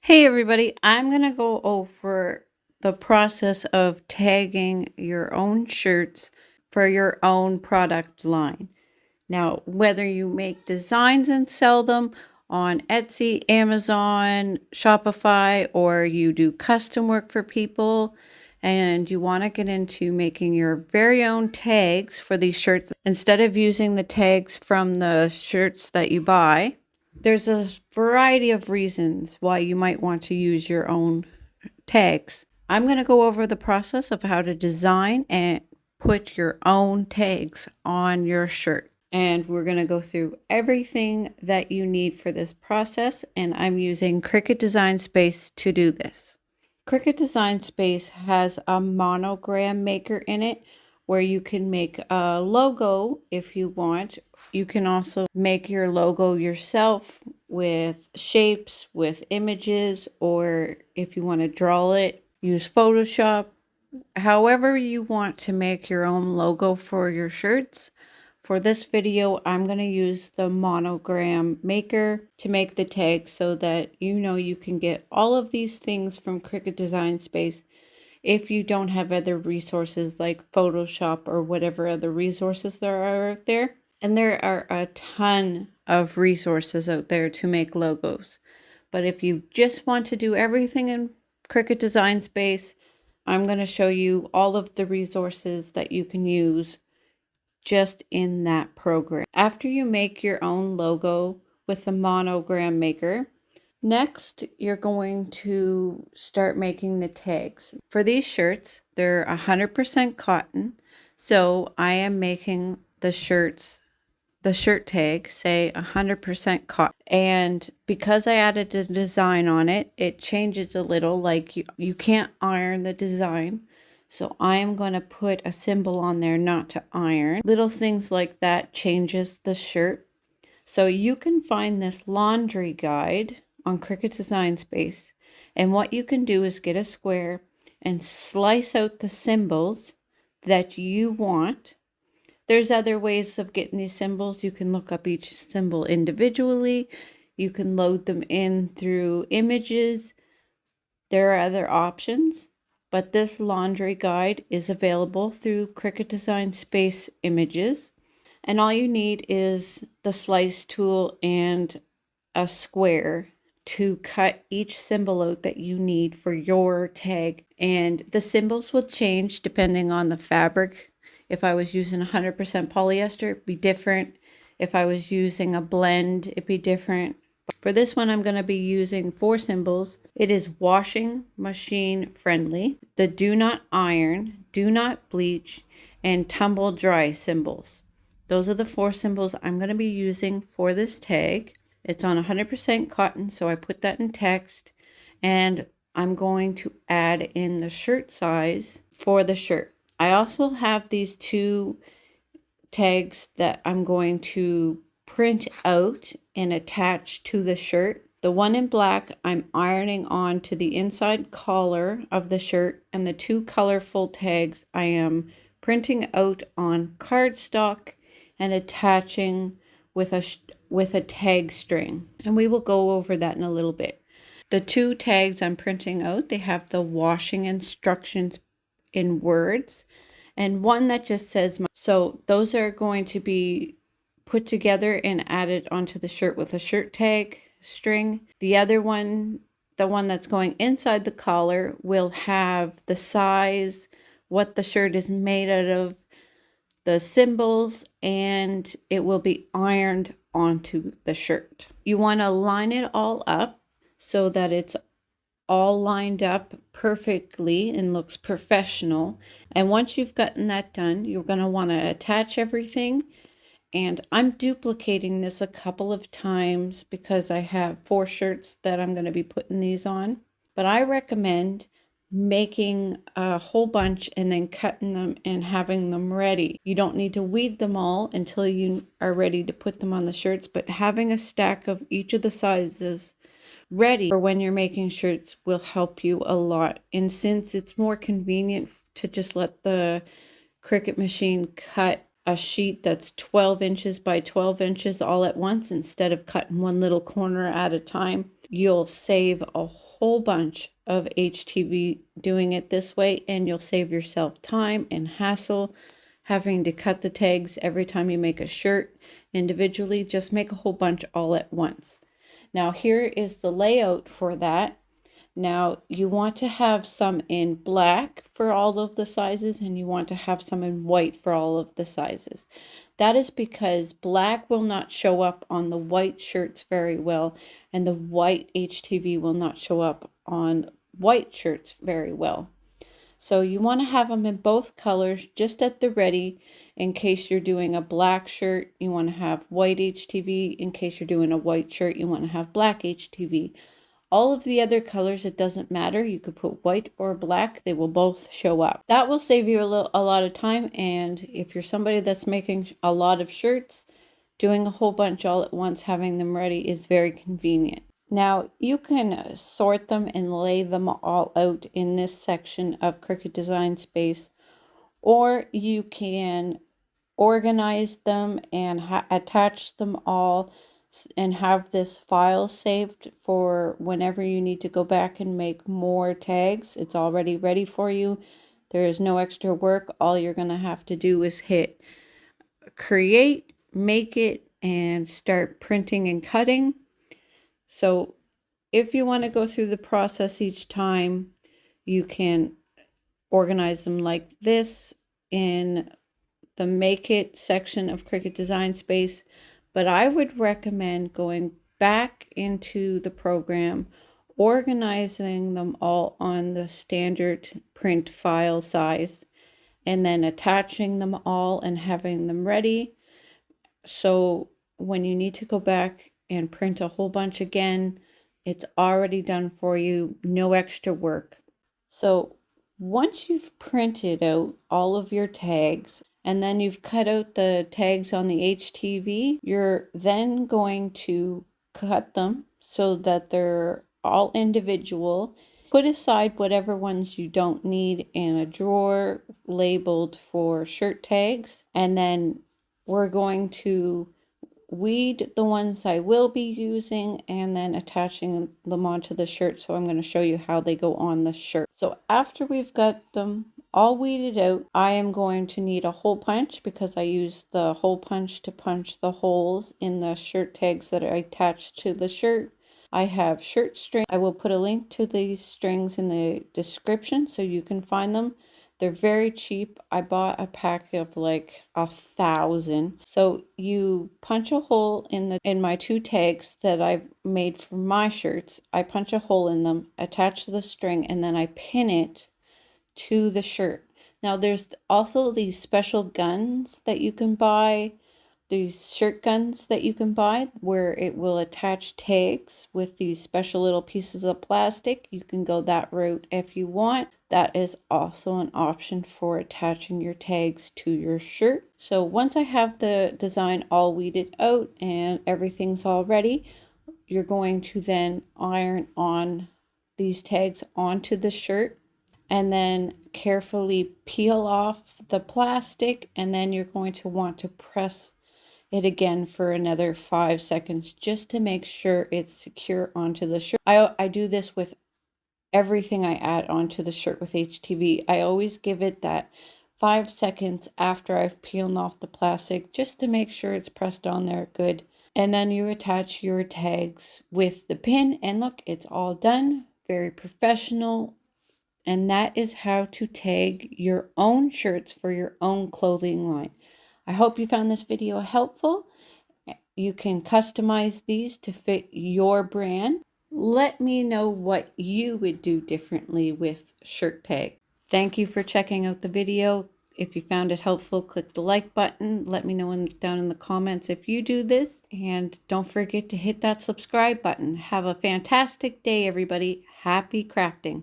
Hey everybody, I'm going to go over the process of tagging your own shirts for your own product line. Now, whether you make designs and sell them on Etsy, Amazon, Shopify, or you do custom work for people and you want to get into making your very own tags for these shirts instead of using the tags from the shirts that you buy, there's a variety of reasons why you might want to use your own tags. I'm going to go over the process of how to design and put your own tags on your shirt. And we're going to go through everything that you need for this process. And I'm using Cricut Design Space to do this. Cricut Design Space has a monogram maker in it where you can make a logo if you want. You can also make your logo yourself with shapes, with images, or if you want to draw it, use Photoshop. However you want to make your own logo for your shirts. For this video, I'm going to use the monogram maker to make the tag so that you can get all of these things from Cricut Design Space if you don't have other resources like Photoshop or whatever other resources there are out there. And there are a ton of resources out there to make logos. But if you just want to do everything in Cricut Design Space, I'm going to show you all of the resources that you can use just in that program. After you make your own logo with the monogram maker, next you're going to start making the tags. For these shirts, they're 100% cotton, so I am making the shirt tag say 100% cotton. And because I added a design on it, it changes a little, like you can't iron the design. So I am going to put a symbol on there not to iron. Little things like that changes the shirt. So you can find this laundry guide on Cricut Design Space. And what you can do is get a square and slice out the symbols that you want. There's other ways of getting these symbols. You can look up each symbol individually. You can load them in through images. There are other options, but this laundry guide is available through Cricut Design Space Images. And all you need is the slice tool and a square to cut each symbol out that you need for your tag. And the symbols will change depending on the fabric. If I was using 100% polyester, it'd be different. If I was using a blend, it'd be different. For this one, I'm going to be using 4 symbols. It is washing machine friendly, the do not iron, do not bleach, and tumble dry symbols. Those are the 4 symbols I'm going to be using for this tag. It's on 100% cotton, so I put that in text. And I'm going to add in the shirt size for the shirt. I also have these 2 tags that I'm going to print out and attach to the shirt. The one in black I'm ironing on to the inside collar of the shirt, and the 2 colorful tags I am printing out on cardstock and attaching with a tag string. And we will go over that in a little bit. The 2 tags I'm printing out, they have the washing instructions in words and one that just says so those are going to be put together and added onto the shirt with a shirt tag string. The other one, the one that's going inside the collar, will have the size, what the shirt is made out of, the symbols, and it will be ironed onto the shirt. You want to line it all up so that it's all lined up perfectly and looks professional. And once you've gotten that done, you're going to want to attach everything. And I'm duplicating this a couple of times because I have 4 shirts that I'm going to be putting these on. But I recommend making a whole bunch and then cutting them and having them ready. You don't need to weed them all until you are ready to put them on the shirts, but having a stack of each of the sizes ready for when you're making shirts will help you a lot. And since it's more convenient to just let the Cricut machine cut a sheet that's 12 inches by 12 inches all at once instead of cutting one little corner at a time. You'll save a whole bunch of HTV doing it this way, and you'll save yourself time and hassle having to cut the tags every time you make a shirt individually. Just make a whole bunch all at once. Now here is the layout for that. Now you want to have some in black for all of the sizes, and you want to have some in white for all of the sizes. That is because black will not show up on the white shirts very well, and the white HTV will not show up on white shirts very well. So you want to have them in both colors just at the ready. In case you're doing a black shirt, you want to have white HTV. In case you're doing a white shirt, you want to have black HTV. All of the other colors, it doesn't matter. You could put white or black. They will both show up. That will save you a lot of time. And if you're somebody that's making a lot of shirts, doing a whole bunch all at once, having them ready is very convenient. Now you can sort them and lay them all out in this section of Cricut Design Space, or you can organize them and attach them all and have this file saved for whenever you need to go back and make more tags. It's already ready for you. There is no extra work. All you're going to have to do is hit create, make it, and start printing and cutting. So if you want to go through the process each time, you can organize them like this in the Make It section of Cricut Design Space. But I would recommend going back into the program, organizing them all on the standard print file size, and then attaching them all and having them ready. So when you need to go back and print a whole bunch again, it's already done for you, no extra work. So once you've printed out all of your tags, and then you've cut out the tags on the HTV, you're then going to cut them so that they're all individual. Put aside whatever ones you don't need in a drawer labeled for shirt tags, and then we're going to weed the ones I will be using and then attaching them onto the shirt. So I'm going to show you how they go on the shirt. So after we've got them all weeded out, I am going to need a hole punch because I use the hole punch to punch the holes in the shirt tags that are attached to the shirt. I have shirt string. I will put a link to these strings in the description so you can find them. They're very cheap. I bought a pack of like 1,000. So you punch a hole in my two tags that I've made for my shirts. I punch a hole in them, attach the string, and then I pin it to the shirt. Now there's also these special guns that you can buy, these shirt guns that you can buy where it will attach tags with these special little pieces of plastic. You can go that route if you want. That is also an option for attaching your tags to your shirt. So once I have the design all weeded out and everything's all ready, you're going to then iron on these tags onto the shirt and then carefully peel off the plastic, and then you're going to want to press it again for another 5 seconds just to make sure it's secure onto the shirt. I do this with everything I add onto the shirt with HTV. I always give it that 5 seconds after I've peeled off the plastic just to make sure it's pressed on there good. And then you attach your tags with the pin, and look, it's all done. Very professional. And that is how to tag your own shirts for your own clothing line. I hope you found this video helpful. You can customize these to fit your brand. Let me know what you would do differently with shirt tag. Thank you for checking out the video. If you found it helpful, click the like button. Let me know down in the comments if you do this. And don't forget to hit that subscribe button. Have a fantastic day, everybody. Happy crafting.